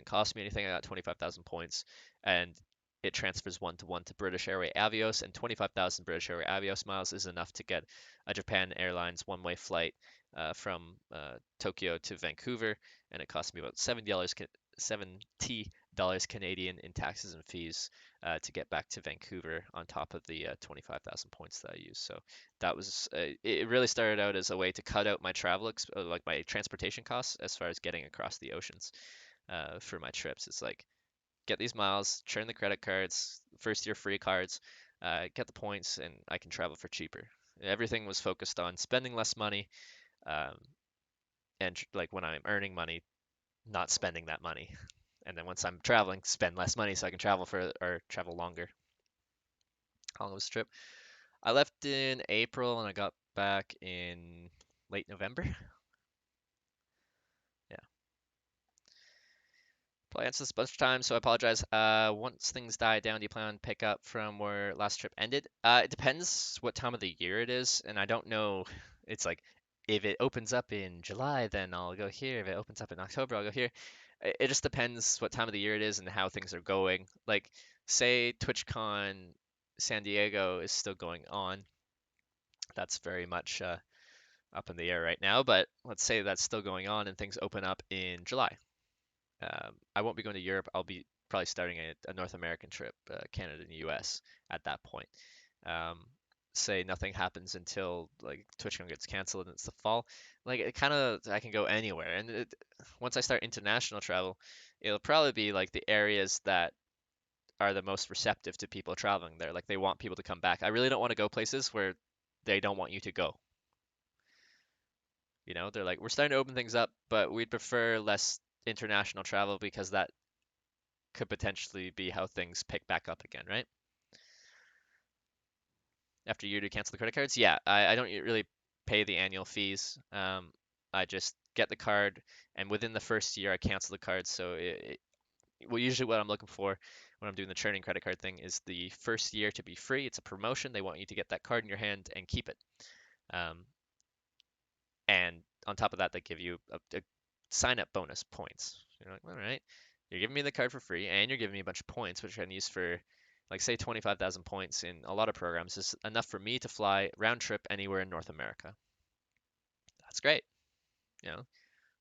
didn't cost me anything. I got 25,000 points, and it transfers 1-to-1 to British Airway Avios, and 25,000 British Airway Avios miles is enough to get a Japan Airlines one-way flight from Tokyo to Vancouver, and it cost me about $70 Canadian in taxes and fees to get back to Vancouver on top of the 25,000 points that I used. So that was it. Really started out as a way to cut out my like my transportation costs as far as getting across the oceans for my trips. It's like get these miles, churn the credit cards, first year free cards, get the points, and I can travel for cheaper. Everything was focused on spending less money, um, and like when I'm earning money, not spending that money. And then once I'm traveling, spend less money so I can travel for or travel longer. How long was the trip? I left in April and I got back in late November. Yeah. Probably answered this a bunch of times, so I apologize. Once things die down, do you plan on pick up from where last trip ended? It depends what time of the year it is, and I don't know. It's like if it opens up in July, then I'll go here. If it opens up in October, I'll go here. It just depends what time of the year it is and how things are going. Like, say TwitchCon San Diego is still going on. That's very much up in the air right now, but let's say that's still going on and things open up in July. I won't be going to Europe. I'll be probably starting a North American trip, Canada and US at that point. Um, say nothing happens until like TwitchCon gets canceled and it's the fall. Like it kind of I can go anywhere. And once I start international travel, it'll probably be like the areas that are the most receptive to people traveling there. Like they want people to come back. I really don't want to go places where they don't want you to go. You know, they're like, we're starting to open things up, but we'd prefer less international travel because that could potentially be how things pick back up again, right? After you to cancel the credit cards, yeah, I don't really pay the annual fees. I just get the card, and within the first year, I cancel the card. So, well, usually what I'm looking for when I'm doing the churning credit card thing is the first year to be free. It's a promotion. They want you to get that card in your hand and keep it. Um, and on top of that, they give you a sign up bonus points. You're like, all right, you're giving me the card for free, and you're giving me a bunch of points, which I can use for, like, say, 25,000 points in a lot of programs is enough for me to fly round trip anywhere in North America. That's great. You know,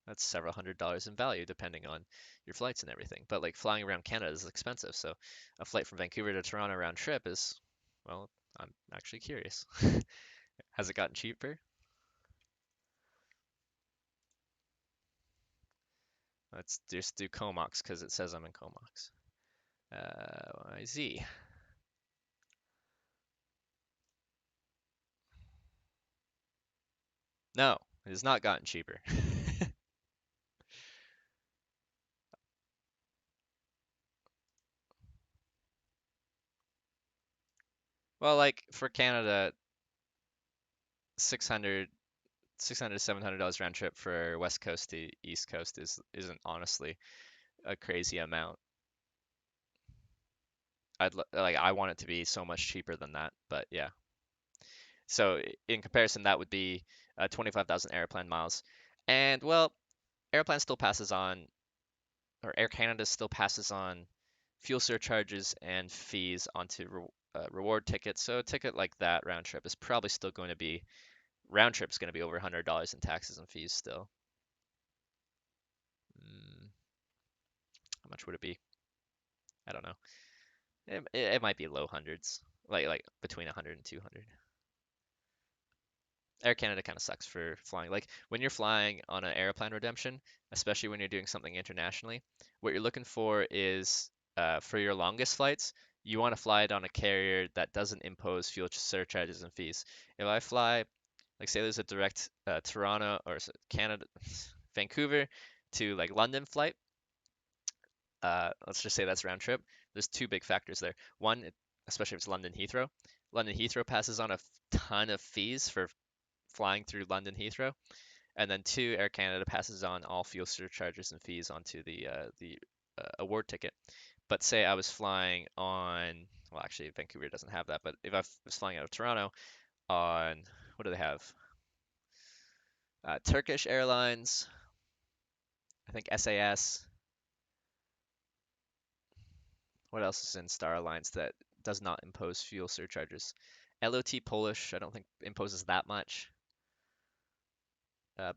that's several $100s in value depending on your flights and everything. But like flying around Canada is expensive, so a flight from Vancouver to Toronto round trip is, well, I'm actually curious. Has it gotten cheaper? Let's just do Comox because it says I'm in Comox. YZ. No, it has not gotten cheaper. Well, like for Canada, 600, 600 to $700 round trip for West Coast to East Coast isn't honestly a crazy amount. Like I want it to be so much cheaper than that, but yeah. So in comparison, that would be 25,000 airplane miles, and well, Airplane still passes on, or Air Canada still passes on fuel surcharges and fees onto reward tickets. So a ticket like that round trip is probably still going to be round trip is going to be over $100 in taxes and fees still. Mm, how much would it be? I don't know. It might be low hundreds, like between 100 and 200. Air Canada kind of sucks for flying. Like when you're flying on an airplane redemption, especially when you're doing something internationally, what you're looking for is for your longest flights, you want to fly it on a carrier that doesn't impose fuel surcharges and fees. If I fly, like say there's a direct Toronto or Canada, Vancouver to like London flight, let's just say that's round trip. There's two big factors there. One, especially if it's London Heathrow, London Heathrow passes on a ton of fees for flying through London Heathrow, and then two, Air Canada passes on all fuel surcharges and fees onto the award ticket. But say I was flying on, well, actually Vancouver doesn't have that, but if I was flying out of Toronto on, what do they have? Turkish Airlines, I think SAS, What else is in Star Alliance that does not impose fuel surcharges? LOT Polish, I don't think imposes that much.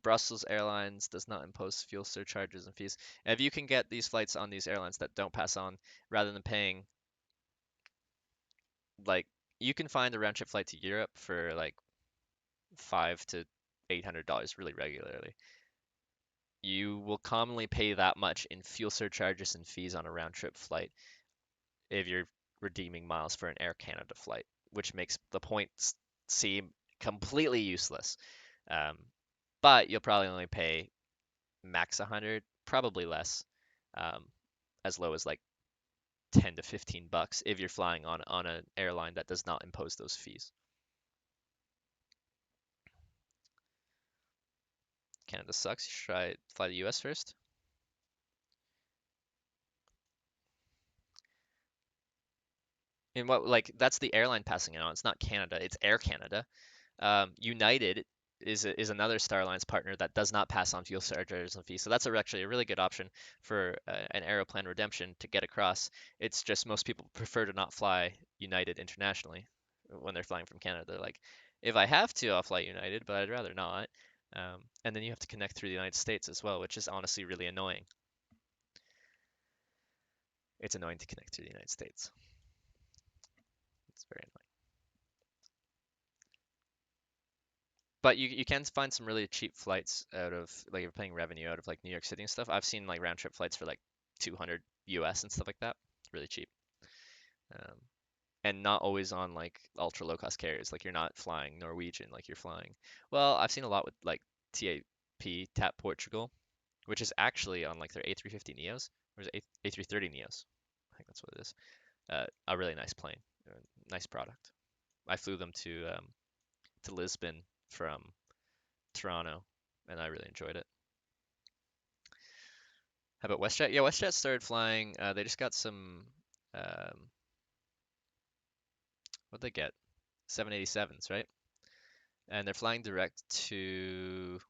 Brussels Airlines does not impose fuel surcharges and fees. And if you can get these flights on these airlines that don't pass on, rather than paying, like, you can find a round trip flight to Europe for like $500 to $800 really regularly. You will commonly pay that much in fuel surcharges and fees on a round trip flight if you're redeeming miles for an Air Canada flight, which makes the points seem completely useless. Um, but you'll probably only pay max 100, probably less, um, as low as like 10 to $15 if you're flying on an airline that does not impose those fees. Canada sucks. You should try fly the US first. And what like that's the airline passing it on. It's not Canada. It's Air Canada. United is another Star Alliance partner that does not pass on fuel surcharges and fees. So that's actually a really good option for an Aeroplan redemption to get across. It's just most people prefer to not fly United internationally when they're flying from Canada. They're like, if I have to, I'll fly United, but I'd rather not. And then you have to connect through the United States as well, which is honestly really annoying. It's annoying to connect through the United States. It's very annoying. But you can find some really cheap flights out of like you're paying revenue out of like New York City and stuff. I've seen like round trip flights for like 200 US and stuff like that. Really cheap. Um, and not always on like ultra low cost carriers. Like you're not flying Norwegian, like you're flying. Well, I've seen a lot with like TAP Portugal, which is actually on like their A350neos or is it A330neos? I think that's what it is. A really nice plane, nice product. I flew them to Lisbon from Toronto, and I really enjoyed it. How about WestJet? Yeah, WestJet started flying. They just got some. Um, what'd they get? 787s, right? And they're flying direct to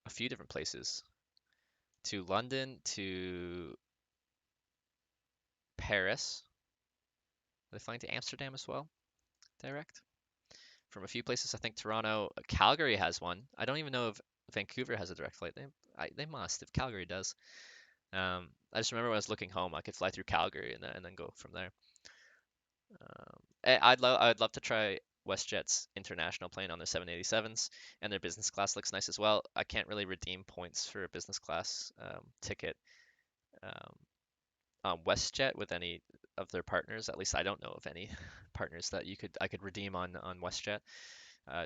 a few different places. To London, to Paris. They're flying to Amsterdam as well, direct. From a few places, I think Toronto, Calgary has one. I don't even know if Vancouver has a direct flight. They must if Calgary does. I just remember when I was looking home, I could fly through Calgary and then go from there. I'd love to try WestJet's international plane on their 787s, and their business class looks nice as well. I can't really redeem points for a business class ticket um, on WestJet with any of their partners. At least I don't know of any partners that I could redeem on WestJet.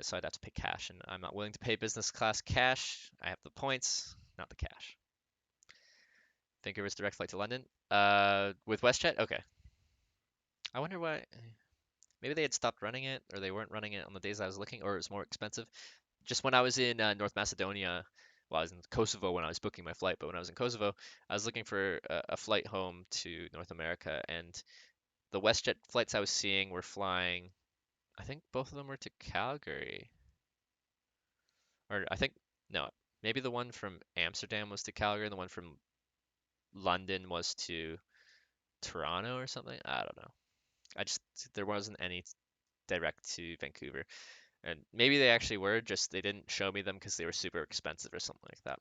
So I'd have to pay cash, and I'm not willing to pay business class cash. I have the points, not the cash. Vancouver's direct flight to London. With WestJet, okay. I wonder why. Maybe they had stopped running it, or they weren't running it on the days I was looking, or it was more expensive. Just when I was in North Macedonia, well, I was in Kosovo when I was booking my flight, but when I was in Kosovo, I was looking for a flight home to North America, and the WestJet flights I was seeing were flying. I think both of them were to Calgary, or I think no, maybe the one from Amsterdam was to Calgary, and the one from London was to Toronto or something. I don't know. I just there wasn't any direct to Vancouver. And maybe they actually were, just they didn't show me them because they were super expensive or something like that.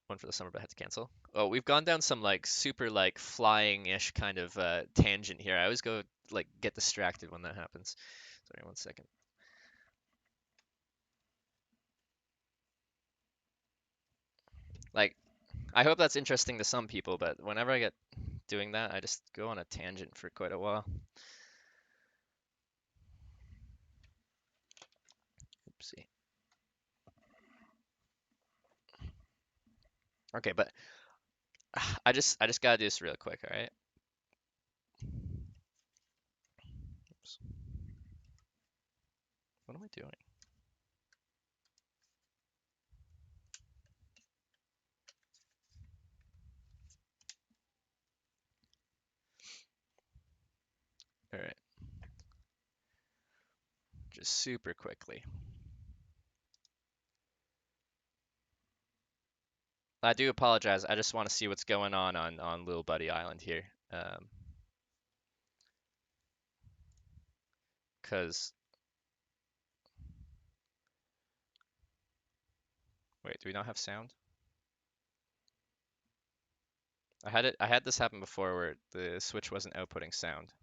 One for the summer, but I had to cancel. Oh, we've gone down some like super like flying-ish kind of tangent here. I always go like get distracted when that happens. Sorry, one second. Like, I hope that's interesting to some people, but whenever I get doing that, I just go on a tangent for quite a while. Oopsie. Okay, but I just gotta do this real quick, all right? Oops. What am I doing? All right, just super quickly. I do apologize. I just want to see what's going on Little Buddy Island here. 'Cause wait, do we not have sound? I had this happen before where the Switch wasn't outputting sound.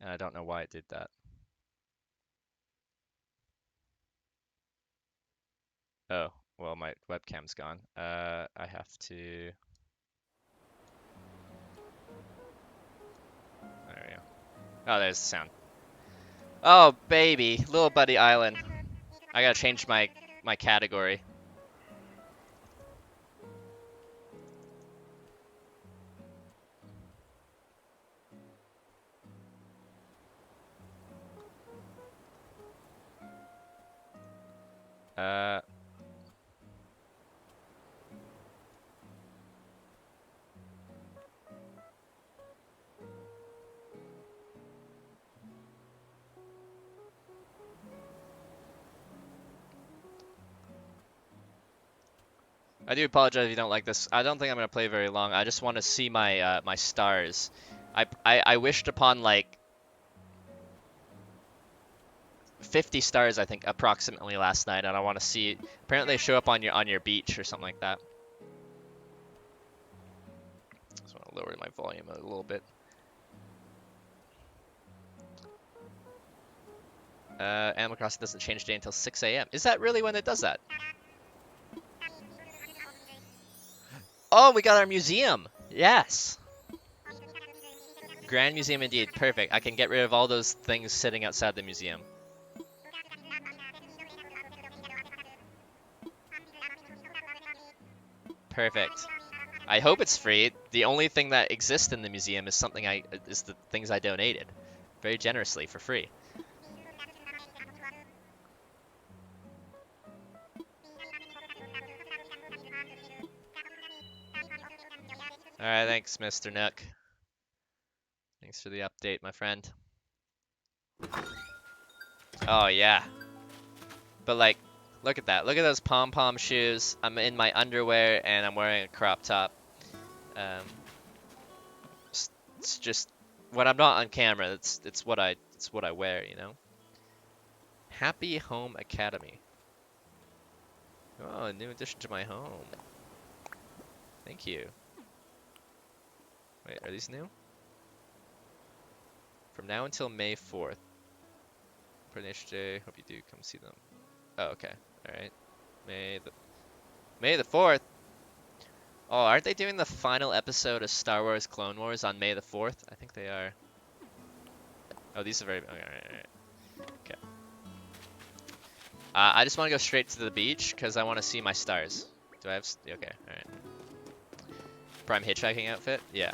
And I don't know why it did that. Oh, well, my webcam's gone. I have to. There we go. Oh, there's the sound. Oh, baby, Little Buddy Island. I gotta change my category. Uh, I do apologize if you don't like this. I don't think I'm gonna play very long. I just want to see my my stars. I wished upon like 50 stars, I think, approximately last night, and I want to see. Apparently, they show up on your beach or something like that. Just want to lower my volume a little bit. Animal Crossing doesn't change day until 6 a.m. Is that really when it does that? Oh, we got our museum. Yes. Grand Museum indeed. Perfect. I can get rid of all those things sitting outside the museum. Perfect. I hope it's free. The only thing that exists in the museum is is the things I donated very generously for free. All right, thanks, Mr. Nook. Thanks for the update, my friend. Oh yeah. But like, look at that. Look at those pom-pom shoes. I'm in my underwear and I'm wearing a crop top. It's just when I'm not on camera. It's what I wear, you know. Happy Home Academy. Oh, a new addition to my home. Thank you. Wait, are these new? From now until May 4th. Coordination Day. Hope you do come see them. Oh, okay. All right. May the 4th. Oh, aren't they doing the final episode of Star Wars Clone Wars on May the 4th? I think they are. Oh, these are very. Okay. All right. Okay. I just want to go straight to the beach because I want to see my stars. Do I have? Okay. All right. Prime hitchhiking outfit. Yeah.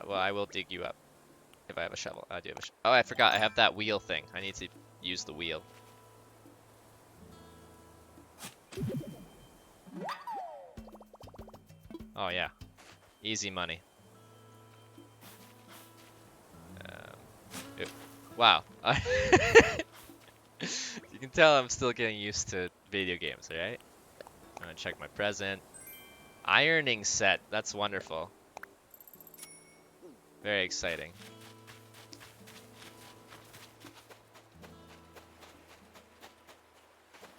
Well, I will dig you up if I have a shovel. I do have a. Oh, I forgot. I have that wheel thing. I need to use the wheel. Oh yeah, easy money. Wow. You can tell I'm still getting used to video games, right? I'm gonna check my present. Ironing set. That's wonderful. Very exciting.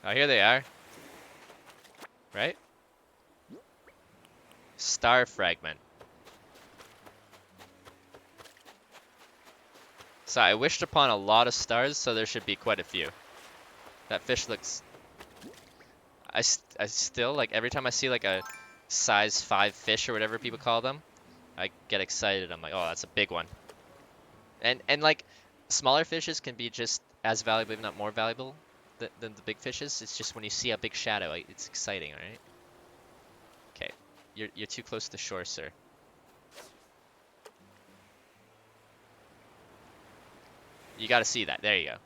Oh, here they are. Right? Star fragment. So I wished upon a lot of stars, so there should be quite a few. That fish looks... I still, like, every time I see, like, a size 5 fish or whatever people call them, I get excited. I'm like, oh, that's a big one. And like, smaller fishes can be just as valuable, if not more valuable, than the big fishes. It's just when you see a big shadow, it's exciting, alright? Okay, you're too close to shore, sir. You gotta see that. There you go.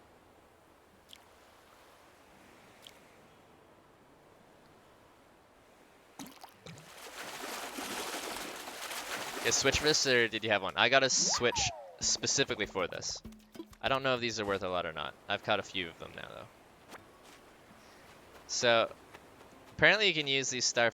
Is Switch for this, or did you have one? I got a Switch specifically for this. I don't know if these are worth a lot or not. I've caught a few of them now though. So apparently you can use these